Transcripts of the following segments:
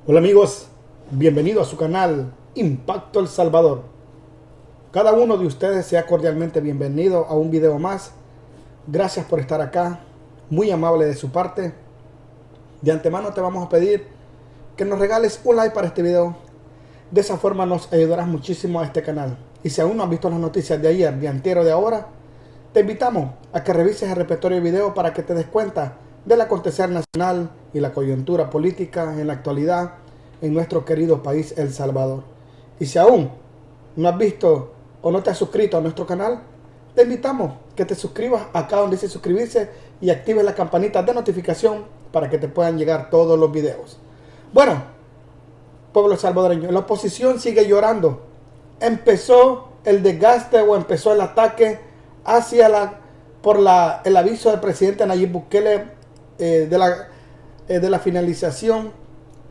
Hola amigos, bienvenido a su canal Impacto El Salvador. Cada uno de ustedes sea cordialmente bienvenido a un video más. Gracias por estar acá, muy amable de su parte. De antemano te vamos a pedir que nos regales un like para este video. De esa forma nos ayudarás muchísimo a este canal. Y si aún no has visto las noticias de ayer, de antier o de ahora, te invitamos a que revises el repertorio de video para que te des cuenta del acontecer nacional y la coyuntura política en la actualidad en nuestro querido país El Salvador. Y si aún no has visto o no te has suscrito a nuestro canal, te invitamos que te suscribas acá donde dice suscribirse y actives la campanita de notificación para que te puedan llegar todos los videos. Bueno, pueblo salvadoreño, la oposición sigue llorando. Empezó el desgaste o empezó el ataque hacia el aviso del presidente Nayib Bukele de la finalización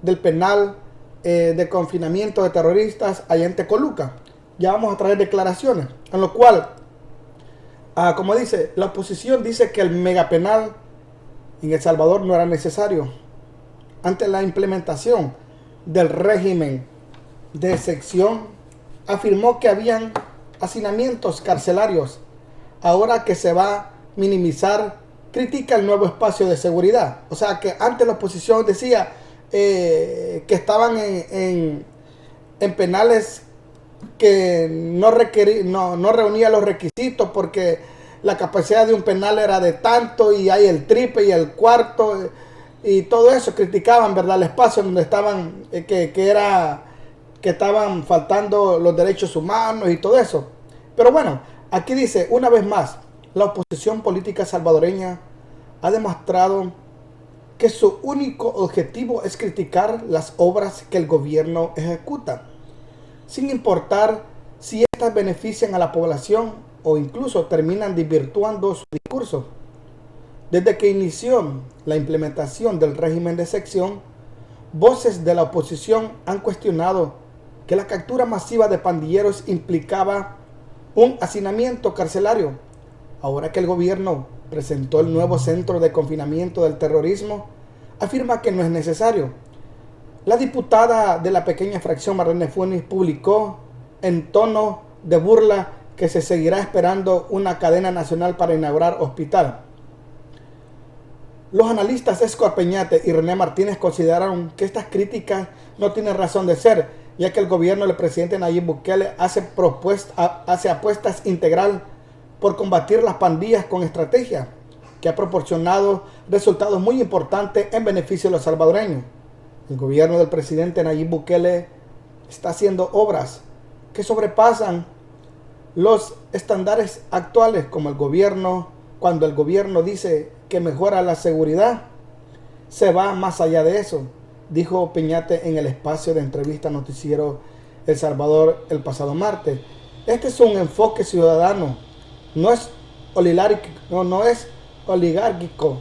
del penal de confinamiento de terroristas allá en Tecoluca. Ya vamos a traer declaraciones, en lo cual, como dice, la oposición dice que el megapenal en El Salvador no era necesario ante la implementación del régimen de excepción. Afirmó que habían hacinamientos carcelarios. Ahora que se va a minimizar, critica el nuevo espacio de seguridad. O sea que antes la oposición decía que estaban en penales que no reunía los requisitos porque la capacidad de un penal era de tanto y hay el triple y el cuarto y todo eso. Criticaban, ¿verdad?, el espacio donde estaban, que estaban faltando los derechos humanos y todo eso. Pero bueno, aquí dice, una vez más, la oposición política salvadoreña ha demostrado que su único objetivo es criticar las obras que el gobierno ejecuta, sin importar si estas benefician a la población o incluso terminan desvirtuando su discurso. Desde que inició la implementación del régimen de excepción, voces de la oposición han cuestionado que la captura masiva de pandilleros implicaba un hacinamiento carcelario. Ahora que el gobierno presentó el nuevo centro de confinamiento del terrorismo, afirma que no es necesario. La diputada de la pequeña fracción Marlene Funes publicó en tono de burla que se seguirá esperando una cadena nacional para inaugurar hospital. Los analistas Esco Peñate y René Martínez consideraron que estas críticas no tienen razón de ser, ya que el gobierno del presidente Nayib Bukele hace apuestas integral por combatir las pandillas con estrategia, que ha proporcionado resultados muy importantes en beneficio de los salvadoreños. El gobierno del presidente Nayib Bukele está haciendo obras que sobrepasan los estándares actuales, como cuando el gobierno dice que mejora la seguridad, se va más allá de eso, dijo Peñate en el espacio de entrevista noticiero El Salvador el pasado martes. Este es un enfoque ciudadano, no es oligárquico,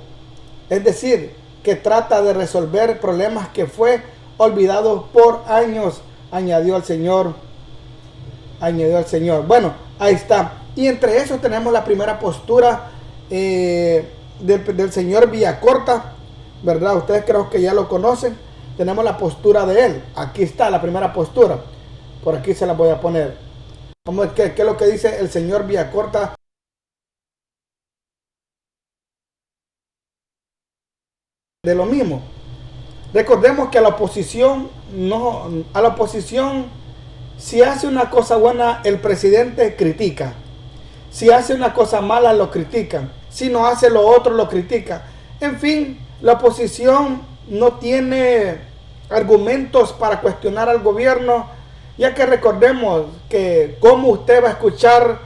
es decir, que trata de resolver problemas que fue olvidado por años, añadió el señor. Bueno, ahí está. Y entre esos tenemos la primera postura del señor Villacorta, ¿verdad? Ustedes creo que ya lo conocen. Tenemos la postura de él. Aquí está la primera postura. Por aquí se la voy a poner. Vamos a ver qué es lo que dice el señor Villacorta de lo mismo. Recordemos que a la oposición, si hace una cosa buena, el presidente critica. Si hace una cosa mala, lo critican. Si no hace lo otro, lo critican. En fin, la oposición no tiene argumentos para cuestionar al gobierno, ya que recordemos que cómo usted va a escuchar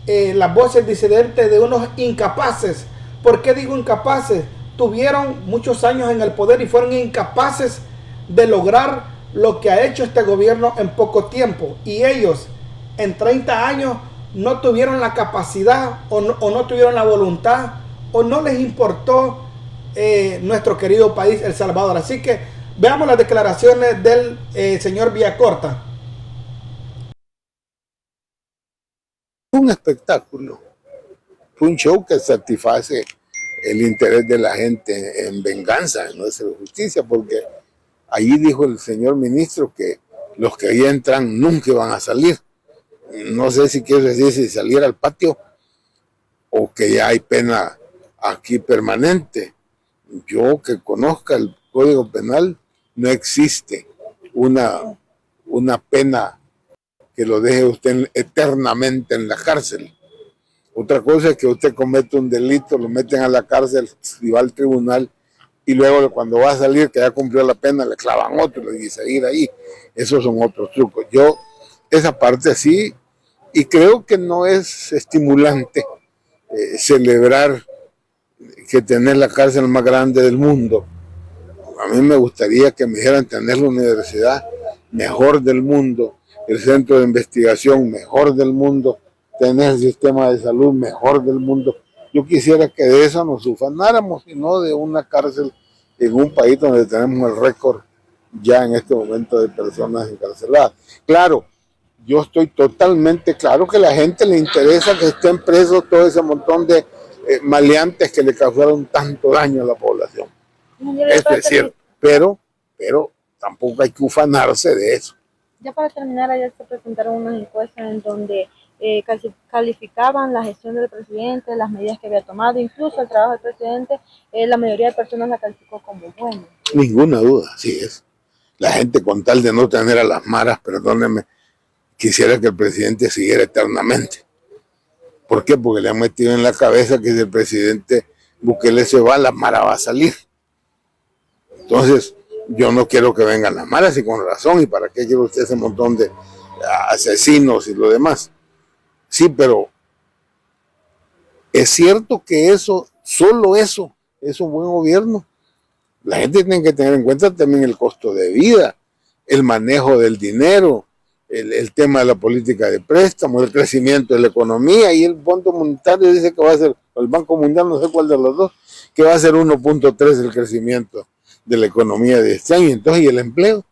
las voces disidentes de unos incapaces. ¿Por qué digo incapaces? Tuvieron muchos años en el poder y fueron incapaces de lograr lo que ha hecho este gobierno en poco tiempo. Y ellos en 30 años no tuvieron la capacidad o no tuvieron la voluntad o no les importó nuestro querido país El Salvador. Así que veamos las declaraciones del señor Villacorta. Un espectáculo, fue un show que satisface el interés de la gente en venganza, en no hacer justicia, porque Ahí dijo el señor ministro que los que ahí entran nunca van a salir. No sé si quiere decir si salir al patio o que ya hay pena aquí permanente. Yo que conozca el Código Penal, no existe una pena que lo deje usted eternamente en la cárcel. Otra cosa es que usted comete un delito, lo meten a la cárcel y va al tribunal y luego cuando va a salir, que ya cumplió la pena, le clavan otro y seguir ahí. Esos son otros trucos. Yo esa parte sí, y creo que no es estimulante celebrar que tener la cárcel más grande del mundo. A mí me gustaría que me dijeran tener la universidad mejor del mundo, el centro de investigación mejor del mundo, tener el sistema de salud mejor del mundo. Yo quisiera que de eso nos ufanáramos y no de una cárcel en un país donde tenemos el récord ya en este momento de personas encarceladas. Claro, yo estoy totalmente claro que a la gente le interesa que estén presos todo ese montón de maleantes que le causaron tanto daño a la población. Esto es cierto, pero tampoco hay que ufanarse de eso. Ya para terminar, ayer se presentaron unas encuestas en donde calificaban la gestión del presidente, las medidas que había tomado, incluso el trabajo del presidente, la mayoría de personas la calificó como bueno. Ninguna duda, así es. La gente con tal de no tener a las maras, perdónenme, quisiera que el presidente siguiera eternamente. ¿Por qué? Porque le han metido en la cabeza que si el presidente Bukele se va, la mara va a salir. Entonces, yo no quiero que vengan las maras y con razón, ¿y para qué quiere usted ese montón de asesinos y lo demás? Sí, pero es cierto que eso, solo eso, es un buen gobierno. La gente tiene que tener en cuenta también el costo de vida, el manejo del dinero, el tema de la política de préstamo, el crecimiento de la economía, y el Fondo Monetario dice que va a ser, el Banco Mundial, no sé cuál de los dos, que va a ser 1.3 el crecimiento de la economía de este año. Entonces, ¿y el empleo?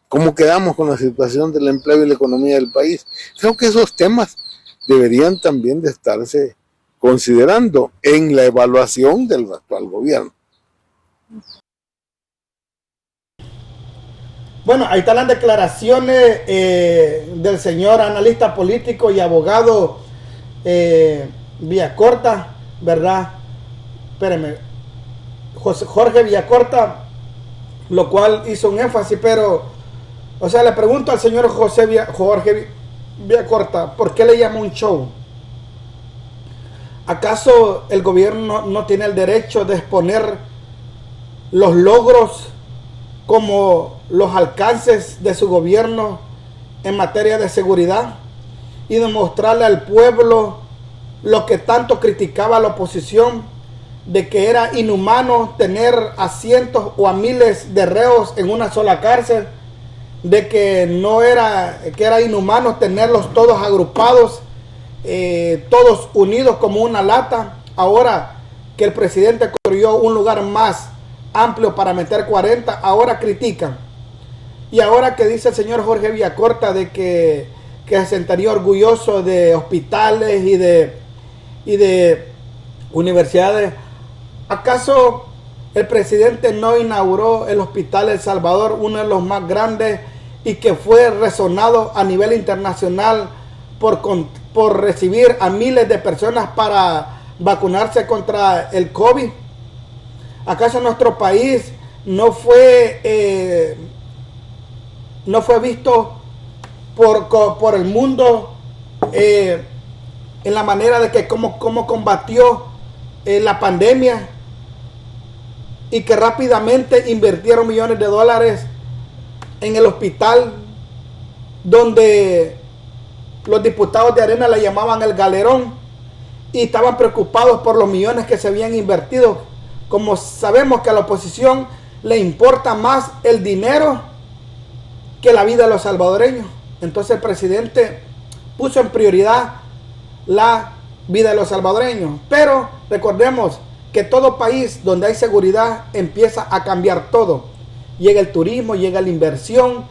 ¿Cómo quedamos con la situación del empleo y la economía del país? Creo que esos temas deberían también de estarse considerando en la evaluación del actual gobierno. Bueno, ahí están las declaraciones del señor analista político y abogado Villacorta, ¿verdad? Espérenme, Jorge Villacorta, lo cual hizo un énfasis, pero, o sea, le pregunto al señor Jorge Villacorta, ¿por qué le llama un show? ¿Acaso el gobierno no tiene el derecho de exponer los logros como los alcances de su gobierno en materia de seguridad y demostrarle al pueblo lo que tanto criticaba la oposición, de que era inhumano tener a cientos o a miles de reos en una sola cárcel, de que era inhumano tenerlos todos agrupados, todos unidos como una lata? Ahora que el presidente construyó un lugar más amplio para meter 40, ahora critican. Y ahora que dice el señor Jorge Villacorta de que se sentiría orgulloso de hospitales y de universidades, ¿acaso el presidente no inauguró el Hospital El Salvador, uno de los más grandes y que fue resonado a nivel internacional por recibir a miles de personas para vacunarse contra el COVID? ¿Acaso nuestro país no fue visto por el mundo en la manera de que cómo combatió la pandemia, y que rápidamente invirtieron millones de dólares en el hospital donde los diputados de Arena le llamaban el galerón y estaban preocupados por los millones que se habían invertido? Como sabemos que a la oposición le importa más el dinero que la vida de los salvadoreños, entonces el presidente puso en prioridad la vida de los salvadoreños. Pero recordemos que todo país donde hay seguridad empieza a cambiar todo. Llega el turismo, llega la inversión,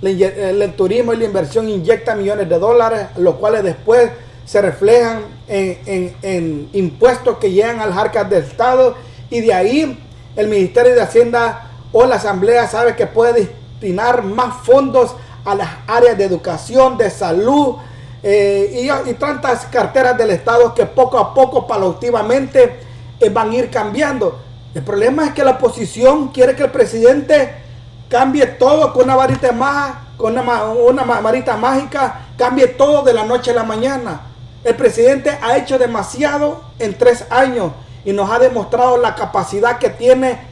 el turismo y la inversión inyectan millones de dólares, los cuales después se reflejan en impuestos que llegan al arcas del Estado, y de ahí el Ministerio de Hacienda Hoy la Asamblea sabe que puede destinar más fondos a las áreas de educación, de salud y tantas carteras del Estado que poco a poco, paulatinamente, van a ir cambiando. El problema es que la oposición quiere que el presidente cambie todo con una varita mágica, varita mágica, cambie todo de la noche a la mañana. El presidente ha hecho demasiado en 3 años y nos ha demostrado la capacidad que tiene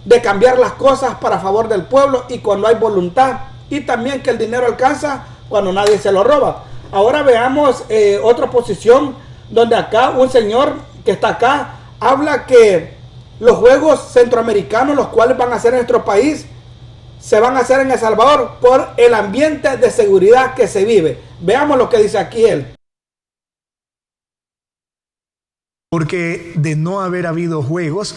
de cambiar las cosas para favor del pueblo y cuando hay voluntad, y también que el dinero alcanza cuando nadie se lo roba. Ahora veamos otra posición donde acá un señor que está acá habla que los Juegos Centroamericanos, los cuales van a hacer en nuestro país, se van a hacer en El Salvador por el ambiente de seguridad que se vive. Veamos lo que dice aquí él. Porque de no haber habido juegos,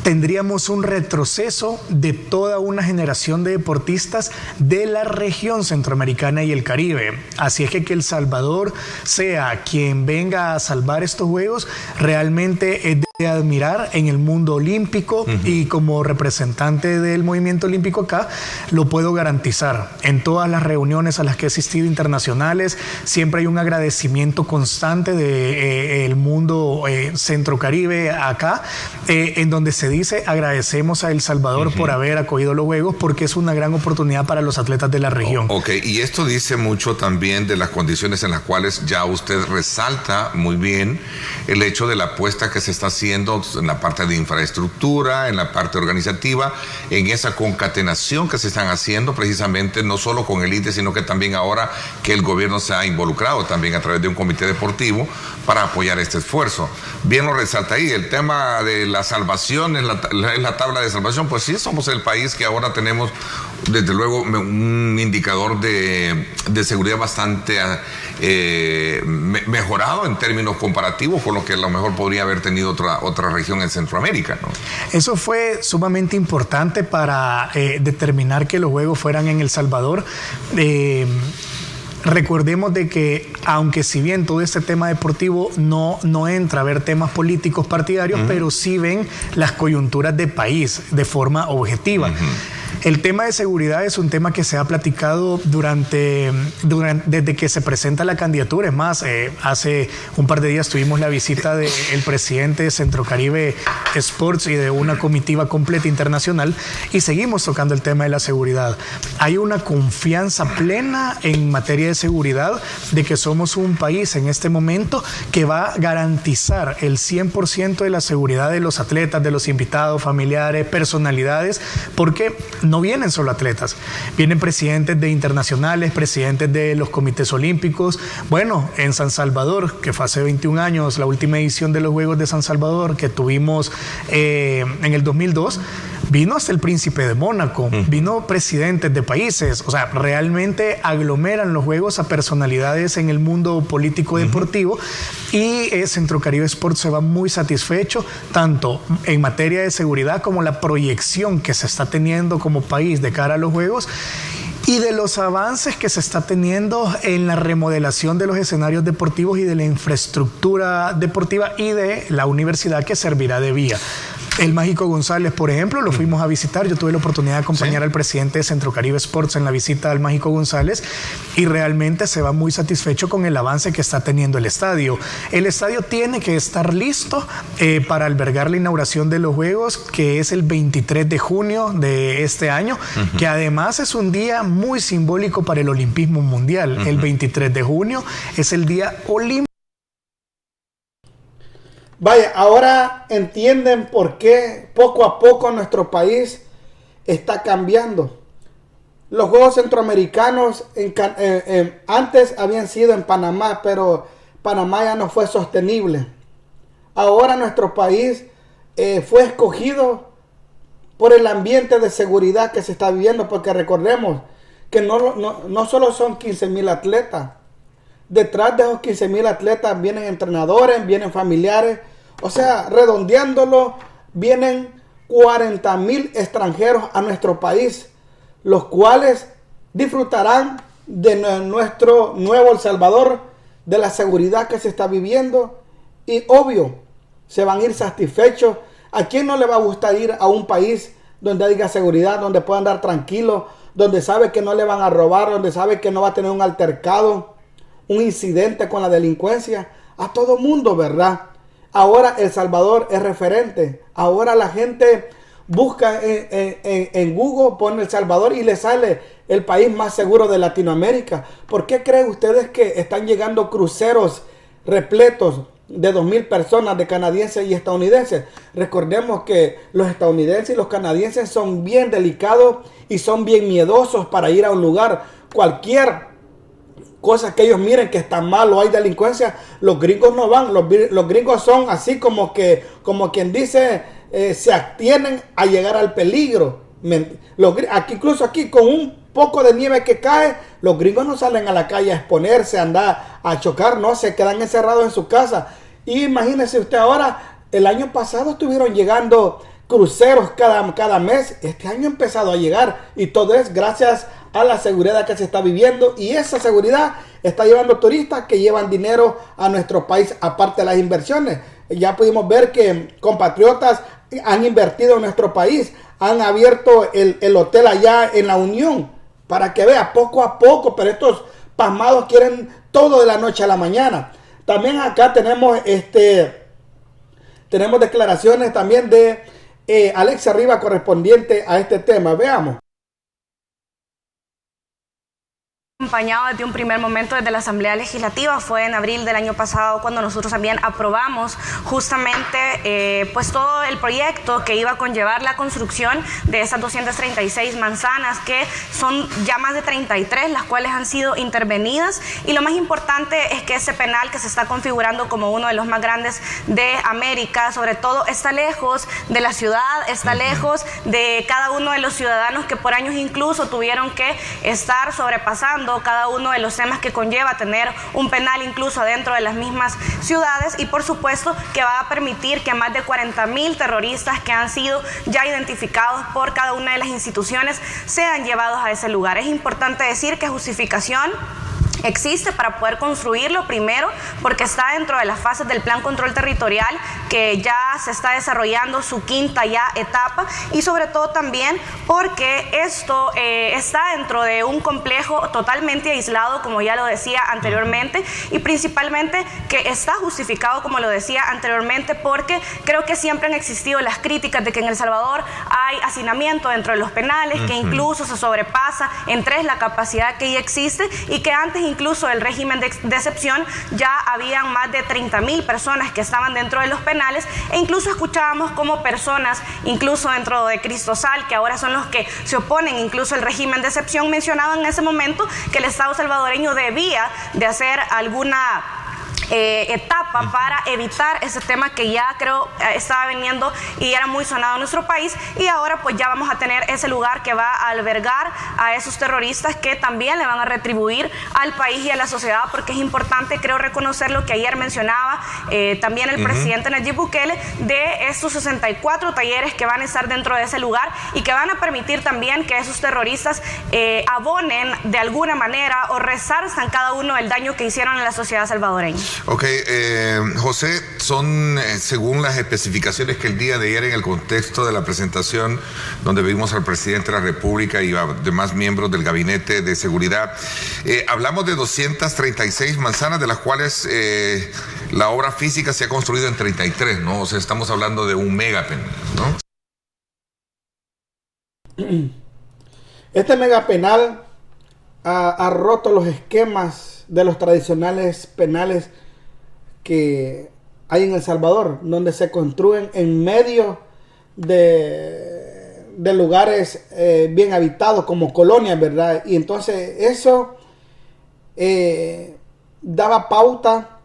tendríamos un retroceso de toda una generación de deportistas de la región centroamericana y el Caribe. Así es que El Salvador sea quien venga a salvar estos juegos, realmente es de admirar en el mundo olímpico. Y como representante del movimiento olímpico acá, lo puedo garantizar. En todas las reuniones a las que he asistido internacionales, siempre hay un agradecimiento constante del mundo centro-caribe acá, en donde se dice agradecemos a El Salvador por haber acogido los Juegos porque es una gran oportunidad para los atletas de la región. Ok, y esto dice mucho también de las condiciones en las cuales ya usted resalta muy bien el hecho de la apuesta que se está haciendo en la parte de infraestructura, en la parte organizativa, en esa concatenación que se están haciendo precisamente no solo con el ITE, sino que también ahora que el gobierno se ha involucrado también a través de un comité deportivo para apoyar este esfuerzo. Bien lo resalta ahí, el tema de la salvación, es la tabla de salvación, pues sí, somos el país que ahora tenemos desde luego un indicador de seguridad bastante mejorado en términos comparativos con lo que a lo mejor podría haber tenido otra región en Centroamérica, ¿no? Eso fue sumamente importante para determinar que los Juegos fueran en El Salvador. Recordemos de que, aunque si bien todo este tema deportivo no entra a ver temas políticos partidarios, pero sí ven las coyunturas de país de forma objetiva. El tema de seguridad es un tema que se ha platicado desde que se presenta la candidatura. Es más, hace un par de días tuvimos la visita del presidente de Centrocaribe Sports y de una comitiva completa internacional y seguimos tocando el tema de la seguridad. Hay una confianza plena en materia de seguridad de que somos un país en este momento que va a garantizar el 100% de la seguridad de los atletas, de los invitados, familiares, personalidades, porque no vienen solo atletas, vienen presidentes de internacionales, presidentes de los comités olímpicos. Bueno, en San Salvador, que fue hace 21 años, la última edición de los Juegos de San Salvador que tuvimos en el 2002, vino hasta el príncipe de Mónaco, vino presidentes de países, o sea, realmente aglomeran los Juegos a personalidades en el mundo político deportivo y Centrocaribe Sports se va muy satisfecho, tanto en materia de seguridad como la proyección que se está teniendo como país de cara a los Juegos y de los avances que se está teniendo en la remodelación de los escenarios deportivos y de la infraestructura deportiva y de la universidad que servirá de vía. El Mágico González, por ejemplo, lo fuimos a visitar. Yo tuve la oportunidad de acompañar al presidente de Centrocaribe Sports en la visita al Mágico González y realmente se va muy satisfecho con el avance que está teniendo el estadio. El estadio tiene que estar listo para albergar la inauguración de los Juegos, que es el 23 de junio de este año, que además es un día muy simbólico para el olimpismo mundial. El 23 de junio es el día olímpico. Vaya, ahora entienden por qué poco a poco nuestro país está cambiando. Los Juegos Centroamericanos antes habían sido en Panamá, pero Panamá ya no fue sostenible. Ahora nuestro país fue escogido por el ambiente de seguridad que se está viviendo, porque recordemos que no solo son 15,000 atletas. Detrás de esos 15,000 atletas vienen entrenadores, vienen familiares. O sea, redondeándolo, vienen 40,000 extranjeros a nuestro país, los cuales disfrutarán de nuestro nuevo El Salvador, de la seguridad que se está viviendo y obvio, se van a ir satisfechos ¿A quién no le va a gustar ir a un país donde haya seguridad, donde pueda andar tranquilo, donde sabe que no le van a robar, donde sabe que no va a tener un altercado, un incidente con la delincuencia? A todo mundo, ¿verdad? Ahora El Salvador es referente. Ahora la gente busca en Google, pone El Salvador y le sale el país más seguro de Latinoamérica. ¿Por qué creen ustedes que están llegando cruceros repletos de 2,000 personas de canadienses y estadounidenses? Recordemos que los estadounidenses y los canadienses son bien delicados y son bien miedosos para ir a un lugar. Cualquier cosa que ellos miren que está mal o hay delincuencia, los gringos no van. Los gringos son así como quien dice, se abstienen a llegar al peligro. Incluso aquí con un poco de nieve que cae, los gringos no salen a la calle a exponerse, a andar a chocar, no, se quedan encerrados en su casa. Y imagínese usted ahora, el año pasado estuvieron llegando cruceros cada mes. Este año ha empezado a llegar y todo es gracias a la seguridad que se está viviendo, y esa seguridad está llevando turistas que llevan dinero a nuestro país, aparte de las inversiones. Ya pudimos ver que compatriotas han invertido en nuestro país, han abierto el hotel allá en La Unión, para que vea, poco a poco, pero estos pasmados quieren todo de la noche a la mañana. También acá tenemos declaraciones también de Alexia Rivas correspondiente a este tema. Veamos. Acompañado desde un primer momento desde la Asamblea Legislativa, fue en abril del año pasado cuando nosotros también aprobamos justamente pues todo el proyecto que iba a conllevar la construcción de esas 236 manzanas, que son ya más de 33 las cuales han sido intervenidas, y lo más importante es que ese penal que se está configurando como uno de los más grandes de América, sobre todo está lejos de la ciudad, está lejos de cada uno de los ciudadanos que por años incluso tuvieron que estar sobrepasando cada uno de los temas que conlleva tener un penal incluso dentro de las mismas ciudades, y por supuesto que va a permitir que más de 40,000 terroristas que han sido ya identificados por cada una de las instituciones sean llevados a ese lugar. Es importante decir que justificación existe para poder construirlo, primero porque está dentro de las fases del Plan Control Territorial, que ya se está desarrollando su quinta ya etapa, y sobre todo también porque esto está dentro de un complejo totalmente aislado, como ya lo decía anteriormente, y principalmente que está justificado, como lo decía anteriormente, porque creo que siempre han existido las críticas de que en El Salvador hay hacinamiento dentro de los penales, que incluso se sobrepasa en 3 la capacidad que ya existe, y que antes incluso el régimen de excepción ya habían más de 30,000 personas que estaban dentro de los penales, e incluso escuchábamos como personas, incluso dentro de Cristosal, que ahora son los que se oponen incluso al régimen de excepción, mencionaban en ese momento que el Estado salvadoreño debía de hacer alguna etapa para evitar ese tema que ya creo estaba viniendo y era muy sonado en nuestro país, y ahora pues ya vamos a tener ese lugar que va a albergar a esos terroristas que también le van a retribuir al país y a la sociedad, porque es importante, creo, reconocer lo que ayer mencionaba también el presidente Nayib Bukele, de estos 64 talleres que van a estar dentro de ese lugar y que van a permitir también que esos terroristas abonen de alguna manera o resarzan cada uno el daño que hicieron en la sociedad salvadoreña. Ok, José, son según las especificaciones que el día de ayer en el contexto de la presentación donde vimos al presidente de la República y a demás miembros del Gabinete de Seguridad, hablamos de 236 manzanas, de las cuales la obra física se ha construido en 33, ¿no? O sea, estamos hablando de un megapenal, ¿no? Este megapenal ha roto los esquemas de los tradicionales penales que hay en El Salvador, donde se construyen en medio de lugares bien habitados como colonias, ¿verdad? Y entonces eso daba pauta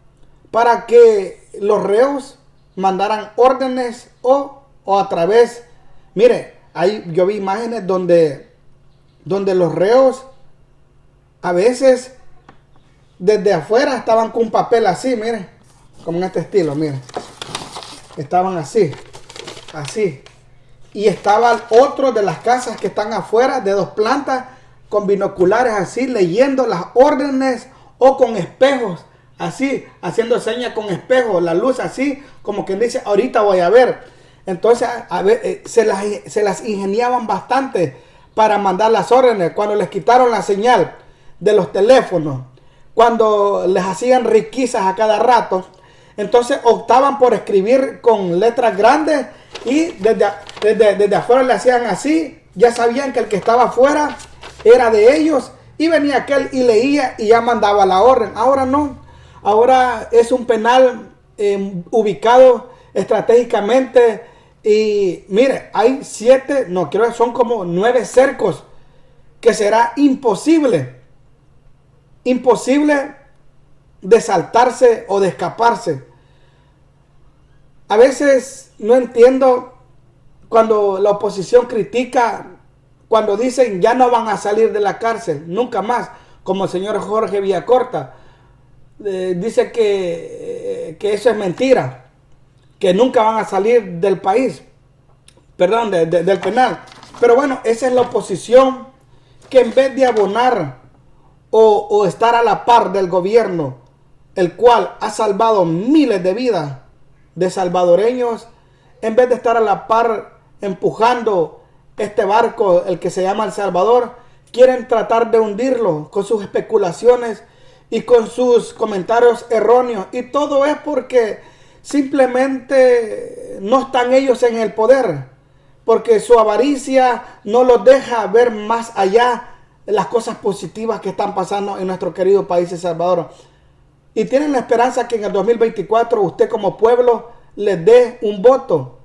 para que los reos mandaran órdenes o a través, mire, ahí yo vi imágenes donde los reos a veces desde afuera estaban con un papel así, miren, como en este estilo, miren. Estaban así. Y estaba otro de las casas que están afuera, de 2 plantas, con binoculares así, leyendo las órdenes, o con espejos, así, haciendo señas con espejos, la luz así, como quien dice, ahorita voy a ver. Entonces se las ingeniaban bastante para mandar las órdenes. Cuando les quitaron la señal de los teléfonos, cuando les hacían riquezas a cada rato, entonces optaban por escribir con letras grandes y desde afuera le hacían así. Ya sabían que el que estaba afuera era de ellos y venía aquel y leía y ya mandaba la orden. Ahora no, ahora es un penal ubicado estratégicamente y mire, hay 7, no, creo que son como 9 cercos que será imposible de saltarse o de escaparse. A veces no entiendo cuando la oposición critica, cuando dicen ya no van a salir de la cárcel, nunca más, como el señor Jorge Villacorta, dice que eso es mentira, que nunca van a salir del país, perdón, del penal. Pero bueno, esa es la oposición que en vez de abonar o estar a la par del gobierno, el cual ha salvado miles de vidas de salvadoreños, en vez de estar a la par empujando este barco, el que se llama El Salvador, quieren tratar de hundirlo con sus especulaciones y con sus comentarios erróneos. Y todo es porque simplemente no están ellos en el poder, porque su avaricia no los deja ver más allá de las cosas positivas que están pasando en nuestro querido país El Salvador. Y tienen la esperanza que en el 2024 usted como pueblo les dé un voto.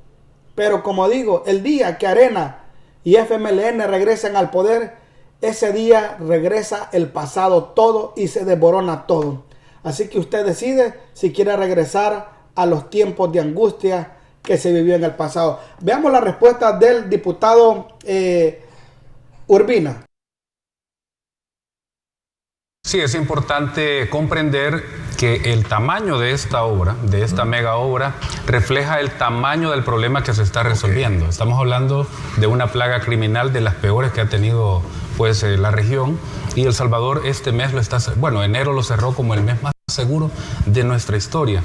Pero como digo, el día que Arena y FMLN regresen al poder, ese día regresa el pasado todo y se desborona todo. Así que usted decide si quiere regresar a los tiempos de angustia que se vivió en el pasado. Veamos la respuesta del diputado Urbina. Sí, es importante comprender que el tamaño de esta obra, de esta mega obra, refleja el tamaño del problema que se está resolviendo. Estamos hablando de una plaga criminal de las peores que ha tenido pues la región, y El Salvador este mes enero lo cerró como el mes más seguro de nuestra historia.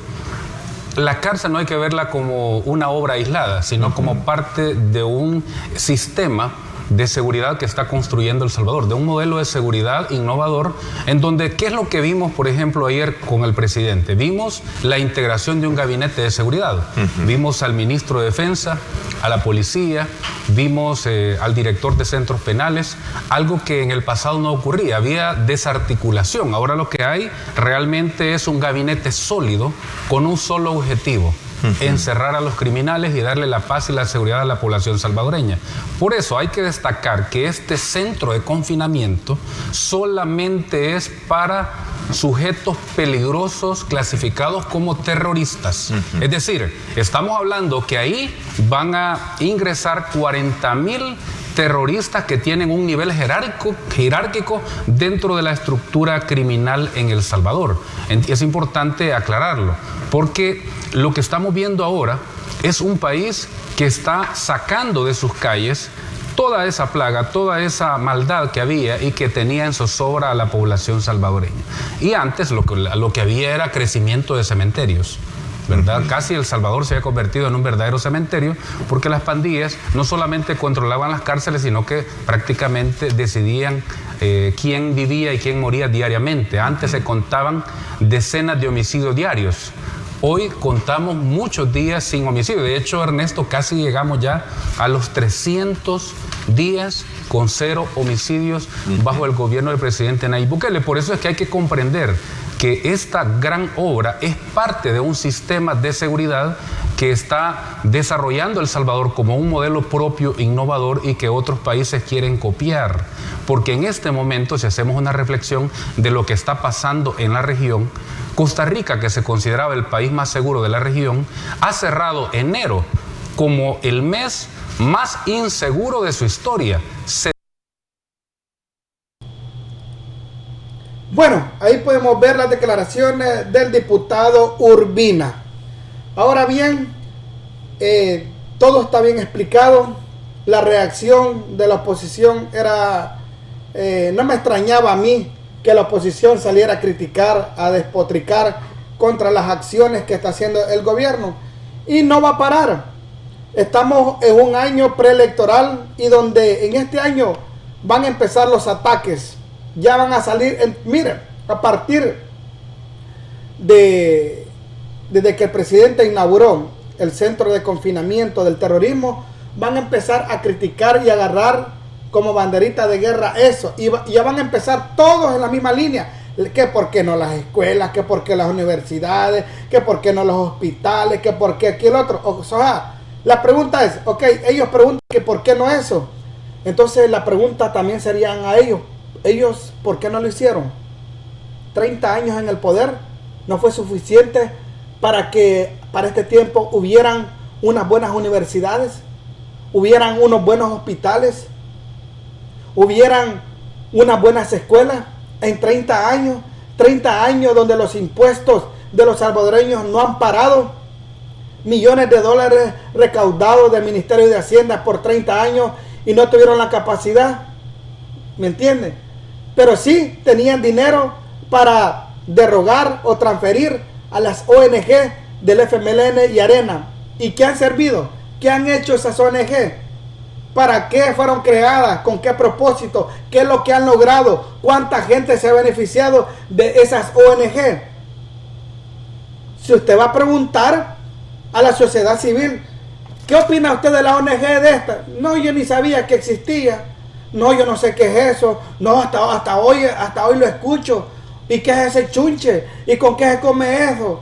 La cárcel no hay que verla como una obra aislada, sino como parte de un sistema de seguridad que está construyendo El Salvador, de un modelo de seguridad innovador, en donde, ¿qué es lo que vimos, por ejemplo, ayer con el presidente? Vimos la integración de un gabinete de seguridad. Vimos al ministro de Defensa, a la policía, vimos al director de centros penales, algo que en el pasado no ocurría, había desarticulación. Ahora lo que hay realmente es un gabinete sólido con un solo objetivo: encerrar a los criminales y darle la paz y la seguridad a la población salvadoreña. Por eso hay que destacar que este centro de confinamiento solamente es para sujetos peligrosos clasificados como terroristas. Es decir, estamos hablando que ahí van a ingresar 40,000 terroristas que tienen un nivel jerárquico dentro de la estructura criminal en El Salvador. Es importante aclararlo, porque lo que estamos viendo ahora es un país que está sacando de sus calles toda esa plaga, toda esa maldad que había y que tenía en zozobra a la población salvadoreña. Y antes lo que había era crecimiento de cementerios, ¿verdad? Casi El Salvador se había convertido en un verdadero cementerio, porque las pandillas no solamente controlaban las cárceles, sino que prácticamente decidían quién vivía y quién moría diariamente. Antes se contaban decenas de homicidios diarios. Hoy contamos muchos días sin homicidio. De hecho, Ernesto, casi llegamos ya a los 300 días con 0 homicidios bajo el gobierno del presidente Nayib Bukele. Por eso es que hay que comprender que esta gran obra es parte de un sistema de seguridad que está desarrollando El Salvador como un modelo propio, innovador, y que otros países quieren copiar. Porque en este momento, si hacemos una reflexión de lo que está pasando en la región, Costa Rica, que se consideraba el país más seguro de la región, ha cerrado enero como el mes más inseguro de su historia. Bueno, ahí podemos ver las declaraciones del diputado Urbina. Ahora bien, todo está bien explicado. La reacción de la oposición era... no me extrañaba a mí que la oposición saliera a criticar, a despotricar contra las acciones que está haciendo el gobierno. Y no va a parar. estamos en un año preelectoral y donde en este año van a empezar los ataques. Ya van a salir, miren, a partir desde que el presidente inauguró el centro de confinamiento del terrorismo, van a empezar a criticar y agarrar como banderita de guerra eso. Y ya van a empezar todos en la misma línea. Que por qué no las escuelas, que por qué las universidades, que por qué no los hospitales, que por qué aquí el otro. O sea, la pregunta es, ok, ellos preguntan que por qué no eso. Entonces la pregunta también serían a ellos. Ellos, ¿por qué no lo hicieron? 30 años en el poder no fue suficiente para que para este tiempo hubieran unas buenas universidades, hubieran unos buenos hospitales, hubieran unas buenas escuelas. En 30 años donde los impuestos de los salvadoreños no han parado, millones de dólares recaudados del Ministerio de Hacienda por 30 años y no tuvieron la capacidad, ¿me entienden? Pero sí tenían dinero para derogar o transferir a las ONG del FMLN y Arena. ¿Y qué han servido? ¿Qué han hecho esas ONG? ¿Para qué fueron creadas? ¿Con qué propósito? ¿Qué es lo que han logrado? ¿Cuánta gente se ha beneficiado de esas ONG? Si usted va a preguntar a la sociedad civil, ¿qué opina usted de la ONG de esta? No, yo ni sabía que existía. No, yo no sé qué es eso. No, hasta hoy lo escucho. ¿Y qué es ese chunche? ¿Y con qué se come eso?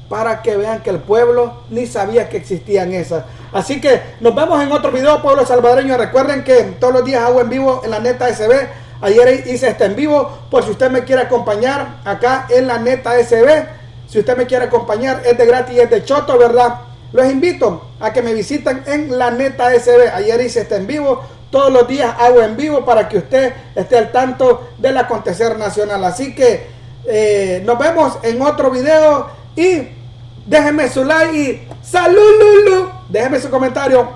Para que vean que el pueblo ni sabía que existían esas. Así que nos vemos en otro video, pueblo salvadoreño. Recuerden que todos los días hago en vivo en la Neta SB. Ayer hice este en vivo, por si usted me quiere acompañar acá en la Neta SB. Si usted me quiere acompañar, es de gratis y es de choto, ¿verdad? Los invito a que me visiten en la Neta SB. Ayer hice este en vivo. Todos los días hago en vivo para que usted esté al tanto del acontecer nacional. Así que nos vemos en otro video y déjenme su like y ¡salud, Lulu! Déjenme su comentario.